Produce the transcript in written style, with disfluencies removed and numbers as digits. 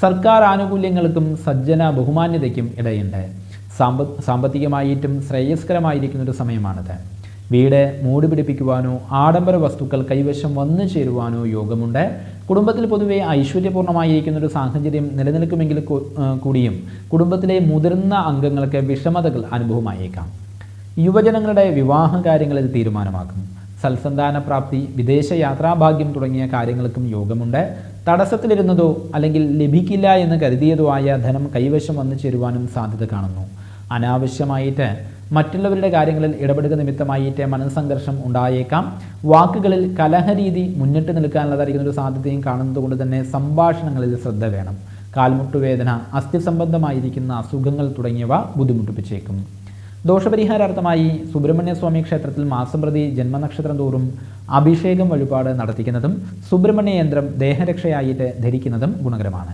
സർക്കാർ ആനുകൂല്യങ്ങൾക്കും സജ്ജന ബഹുമാന്യതയ്ക്കും ഇടയുണ്ട്. സാമ്പത്തികമായിട്ടും ശ്രേയസ്കരമായിരിക്കുന്ന ഒരു സമയമാണിത്. വീട് മൂടി പിടിപ്പിക്കുവാനോ ആഡംബര വസ്തുക്കൾ കൈവശം വന്നു ചേരുവാനോ യോഗമുണ്ട്. കുടുംബത്തിൽ പൊതുവെ ഐശ്വര്യപൂർണ്ണമായിരിക്കുന്ന ഒരു സാഹചര്യം നിലനിൽക്കുമെങ്കിൽ കൂടിയും കുടുംബത്തിലെ മുതിർന്ന അംഗങ്ങൾക്ക് വിഷമതകൾ അനുഭവമായേക്കാം. യുവജനങ്ങളുടെ വിവാഹ കാര്യങ്ങളിൽ തീരുമാനമാക്കും. സൽസന്താന പ്രാപ്തി, വിദേശ യാത്രാഭാഗ്യം തുടങ്ങിയ കാര്യങ്ങൾക്കും യോഗമുണ്ട്. തടസ്സത്തിലിരുന്നതോ അല്ലെങ്കിൽ ലഭിക്കില്ല എന്ന് കരുതിയതോ ആയ ധനം കൈവശം വന്നു ചേരുവാനും സാധ്യത കാണുന്നു. അനാവശ്യമായിട്ട് മറ്റുള്ളവരുടെ കാര്യങ്ങളിൽ ഇടപെടുക നിമിത്തമായിട്ട് മനസ്സംഘർഷം ഉണ്ടായേക്കാം. വാക്കുകളിൽ കലഹരീതി മുന്നിട്ട് നിൽക്കാനുള്ളതായിരിക്കുന്ന ഒരു സാധ്യതയും കാണുന്നത് കൊണ്ട് തന്നെ സംഭാഷണങ്ങളിൽ ശ്രദ്ധ വേണം. കാൽമുട്ടുവേദന, അസ്ഥി സംബന്ധമായിരിക്കുന്ന അസുഖങ്ങൾ തുടങ്ങിയവ ബുദ്ധിമുട്ടിപ്പിച്ചേക്കും. ദോഷപരിഹാരാർത്ഥമായി സുബ്രഹ്മണ്യസ്വാമി ക്ഷേത്രത്തിൽ മാസം പ്രതി ജന്മനക്ഷത്രം തോറും അഭിഷേകം വഴിപാട് നടത്തിക്കുന്നതും സുബ്രഹ്മണ്യ യന്ത്രം ദേഹരക്ഷയായിട്ട് ധരിക്കുന്നതും ഗുണകരമാണ്.